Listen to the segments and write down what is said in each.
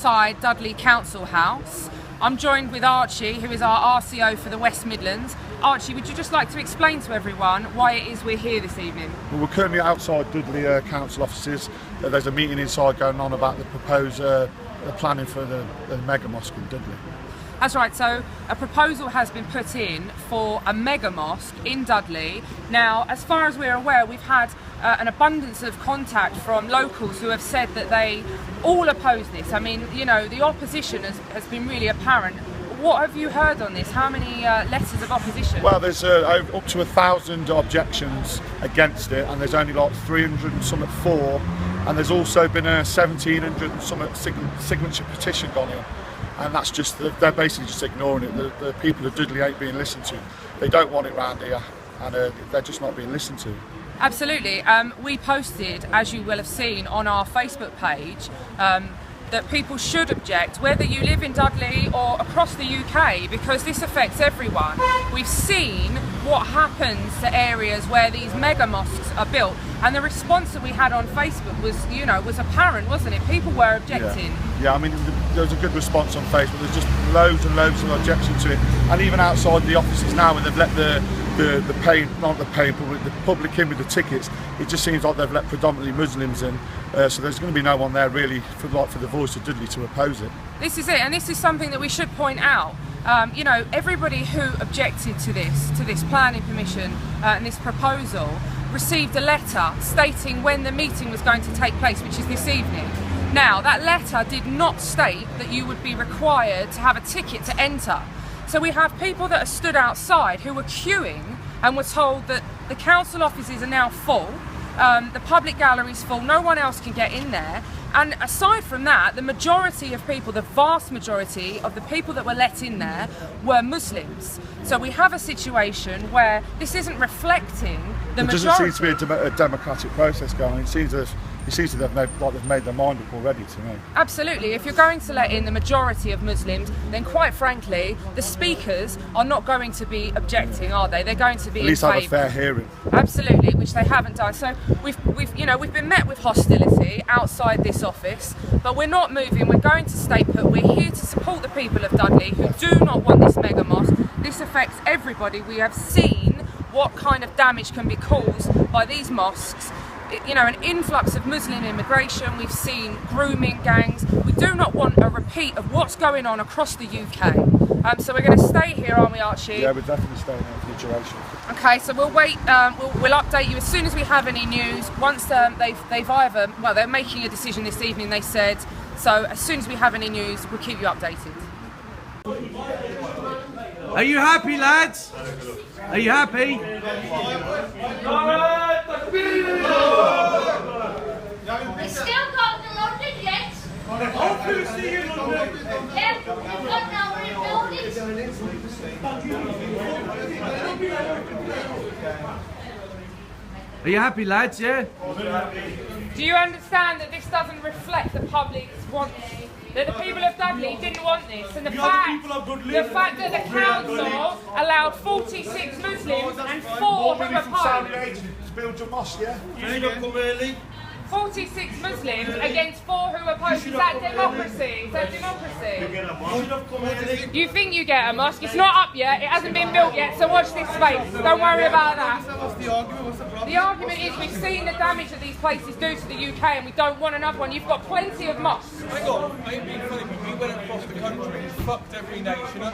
outside Dudley Council House. I'm joined with Archie, who is our RCO for the West Midlands. Archie, would you just like to explain to everyone why it is we're here this evening? Well, we're currently outside Dudley Council offices. There's a meeting inside going on about the proposed planning for the mega mosque in Dudley. That's right, so a proposal has been put in for a mega mosque in Dudley. Now, as far as we're aware, we've had an abundance of contact from locals who have said that they all oppose this. I mean, you know, the opposition has been really apparent. What have you heard on this? How many letters of opposition? Well, there's up to 1,000 objections against it, and there's only like 300 and some for, and there's also been a 1,700 and some signature petition gone in. And that's just, they're basically just ignoring it. The people of Dudley ain't being listened to. They don't want it round here, and they're just not being listened to. Absolutely. We posted, as you will have seen, on our Facebook page that people should object, whether you live in Dudley or across the UK, because this affects everyone. We've seen what happens to areas where these mega mosques are built, and the response that we had on Facebook was apparent, wasn't it? People were objecting. Yeah, I mean, there was a good response on Facebook. There's just loads and loads of objection to it, and even outside the offices now, when they've let the public in with the tickets, it just seems like they've let predominantly Muslims in. So there's going to be no one there really for the voice of Dudley to oppose it. This is it, and this is something that we should point out. You know, everybody who objected to this planning permission and this proposal received a letter stating when the meeting was going to take place, which is this evening. Now, that letter did not state that you would be required to have a ticket to enter. So we have people that are stood outside who were queuing and were told that the council offices are now full, the public gallery's full, no one else can get in there. And aside from that, the majority of people, the vast majority of the people that were let in there were Muslims. So we have a situation where this isn't reflecting the majority. It doesn't seem to be a democratic process going on. It seems that they've made their mind up already to me. Absolutely. If you're going to let in the majority of Muslims, then quite frankly, the speakers are not going to be objecting, are they? They're going to be at least have a fair hearing. Absolutely, which they haven't done. So we've been met with hostility outside this office, but we're not moving. We're going to stay put. We're here to support the people of Dudley who do not want this mega mosque. This affects everybody. We have seen what kind of damage can be caused by these mosques. You know, an influx of Muslim immigration, we've seen grooming gangs. We do not want a repeat of what's going on across the UK. So we're going to stay here, aren't we, Archie? Yeah, we're definitely staying here for the duration. Okay, so we'll wait, we'll update you as soon as we have any news. Once they've either, well, they're making a decision this evening, they said, so as soon as we have any news, we'll keep you updated. Are you happy, lads? Are you happy? It's still got the London yet. Yeah, we've got now buildings. Are you happy, lads? Yeah? Do you understand that this doesn't reflect the public's wants? That the people of Dudley didn't want this, and the fact that the council allowed 46 Muslims and 4 who opposed. To build your mosque, yeah? 46 Muslims against 4 who oppose. Is that democracy? Is that democracy? You think you get a mosque? It's not up yet. It hasn't been built yet. So watch this space. Don't worry about that. What's the argument? What's the problem? The argument is we've seen the damage that these places do to the UK, and we don't want another one. You've got plenty of mosques. Hang on, I ain't being funny, but we went across the country and fucked every nation up.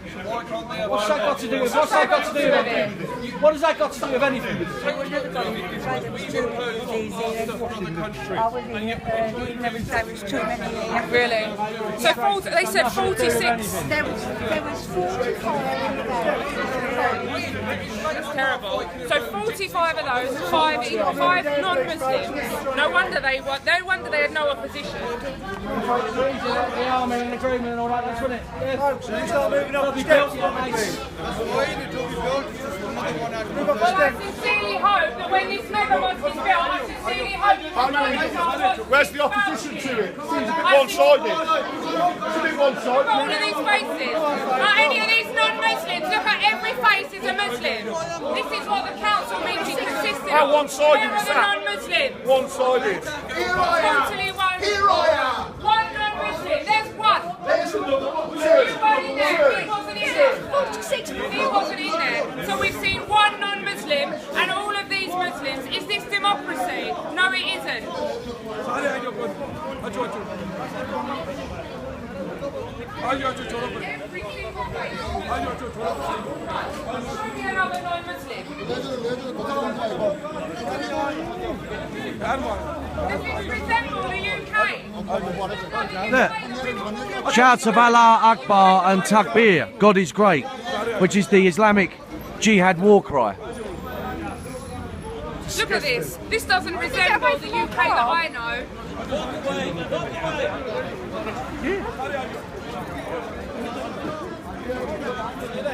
So why can't they have What's that got to do with anything? What has that got to do with anything? So what you've done is we've imposed our stuff on other countries. And yet, There was too many here. Really? So they said 46. There was 45 That's terrible. So 45 of those, five non-Muslims. No wonder they had no opposition. The army and the agreement and all that, that's it. so you start moving up the steps. That's why you need to be built. Well, I sincerely hope that when this mega mosque is built, I sincerely hope that Where's the opposition to it? It seems a bit one-sided. It's a bit one-sided. all of these faces, are any of these non-Muslims? Look at every face is a Muslim. This is what the council meeting consisted of. How one-sided Where is are the that? non-Muslims? One-sided. Totally one. Here I am. One non-Muslim. Another non-Muslim. Does this resemble the UK? Look. Shouts of Allah, Akbar and takbir, God is great, which is the Islamic jihad war cry. Look at this. This doesn't resemble the UK that I know.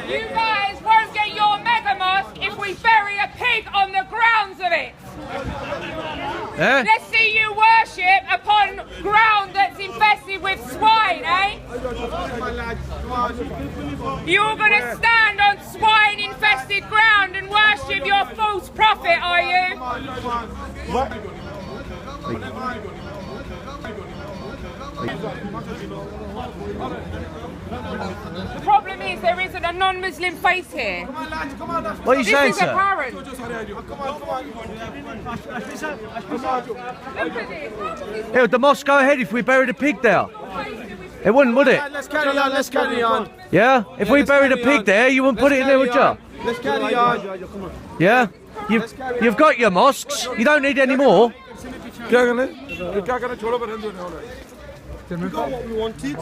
You guys won't get your mega mosque if we bury a pig on the grounds of it. Yeah? Let's see you worship upon ground that's infested with swine, eh? You're going to stand on swine-infested ground and worship your false prophet, are you? The problem is there isn't a non-Muslim face here. What are you saying, This is sir? apparent. Look at this. Yeah, would the mosque go ahead if we buried a pig there? It wouldn't, would it? Let's carry on, let's carry on. Yeah? If we buried a pig there, you wouldn't put it in there, would you? Let's carry on. Yeah? You've got your mosques. You don't need any more. We got what we wanted.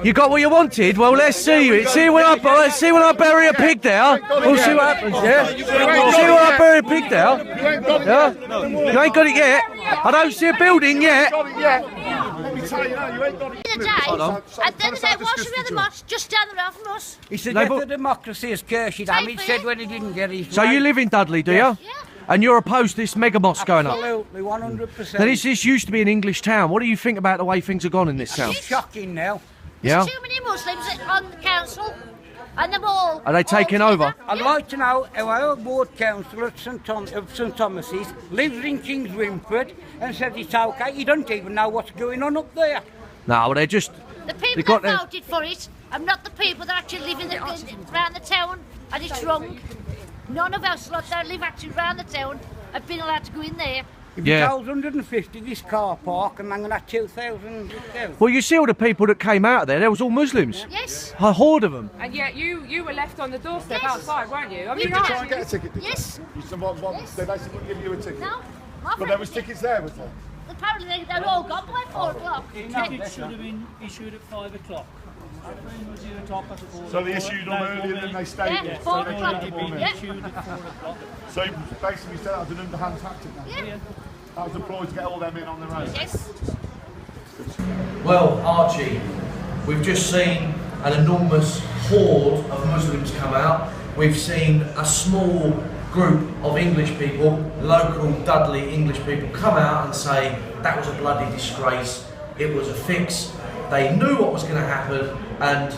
You got what you wanted? Well, let's see. Let's see when I bury a pig there. We'll see what happens, yeah? We'll see when I bury a pig there. Yeah? You ain't got it yet. I don't see a building yet. The day, and then they wash around the mosque just down the road from us. He said the democracy is cursed him. He said when he didn't get his So you live in Dudley, do you? Yeah. And you're opposed to this mega mosque going up? Absolutely, 100%. Now, this used to be an English town. What do you think about the way things have gone in this town? It's shocking now. Yeah? There's too many Muslims on the council, and they're all. Are they taking over? I'd like to know how our ward councillor at St Thomas's lives in Kings Wimford and says it's okay. He doesn't even know what's going on up there. No, well, they're just... The people They got that their- voted for it, and not the people that actually live around the town, and it's wrong. None of us lot that live actually around the town have been allowed to go in there. If Yeah. he tells 150 this car park and I'm going to have 2,000. Well, you see all the people that came out of there, they was all Muslims. Yes. A horde of them. And yet you were left on the doorstep Yes. outside, weren't you? I We mean, were. Try and get a ticket. did you? Yes. Yes. They basically wouldn't give you a ticket. No. But there was tickets there, was there? Apparently they're all gone by 4 o'clock. Tickets should have been issued at 5 o'clock. So they issued them earlier than they stated. Yeah, 4 o'clock. Yeah. Issued at 4 o'clock. So you basically said that was an underhand tactic now. Yeah. That was a ploy to get all them in on their own. Yes. Well, Archie, we've just seen an enormous horde of Muslims come out. We've seen a small group of English people, local Dudley English people, come out and say that was a bloody disgrace, it was a fix. They knew what was going to happen, and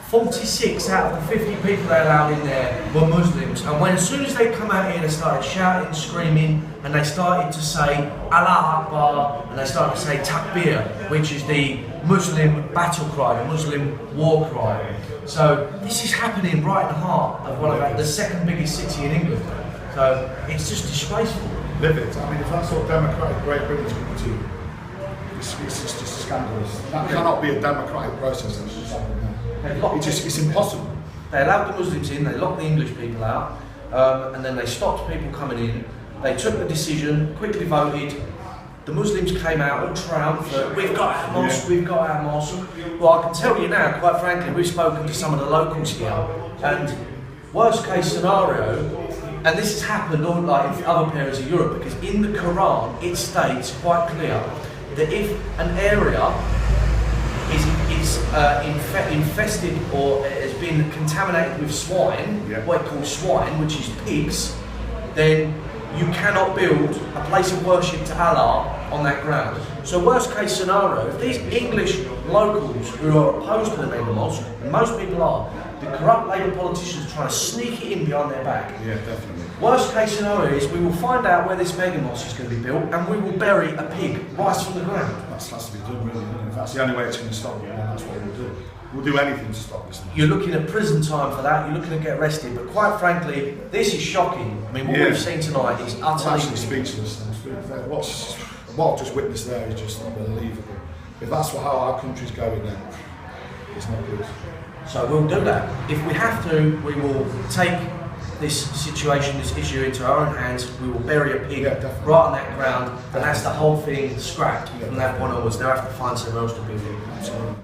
46 out of the 50 people they allowed in there were Muslims. And as soon as they come out here, they started shouting, screaming, and they started to say Allah Akbar, and they started to say takbir, which is the Muslim battle cry, the Muslim war cry. So this is happening right in the heart of one of the second biggest city in England. So it's just disgraceful. Livid. I mean, if that's what democratic Great Britain's going to do, it's just scandalous. That cannot be a democratic process. It's impossible. They allowed the Muslims in, they locked the English people out, and then they stopped people coming in. They took the decision, quickly voted. The Muslims came out all triumphant. We've got our mosque, we've got our mosque. Well, I can tell you now, quite frankly, we've spoken to some of the locals here, and worst case scenario, and this has happened all like in other areas of Europe, because in the Quran it states quite clear that if an area is infested or has been contaminated with swine, what they call swine, which is pigs, then you cannot build a place of worship to Allah on that ground. So worst case scenario, if these English locals who are opposed to the mega mosque, and most people are, the corrupt Labour politicians are trying to sneak it in behind their back. Yeah, definitely. Worst case scenario is we will find out where this mega mosque is going to be built, and we will bury a pig right from the ground. That has to be done, really. If that's the only way it's going to stop it, then that's what we'll do. We'll do anything to stop this. You're looking at prison time for that, you're looking to get arrested, but quite frankly, this is shocking. I mean, what we've seen tonight is I'm utterly... actually speechless. What I've just witnessed there is just unbelievable. If that's how our country's going, then It's not good. So we'll do that. If we have to, we will take this situation, this issue into our own hands. We will bury a pig right on that ground, and that's the whole thing scrapped from that point onwards. They'll have to find somewhere else to build it. Absolutely.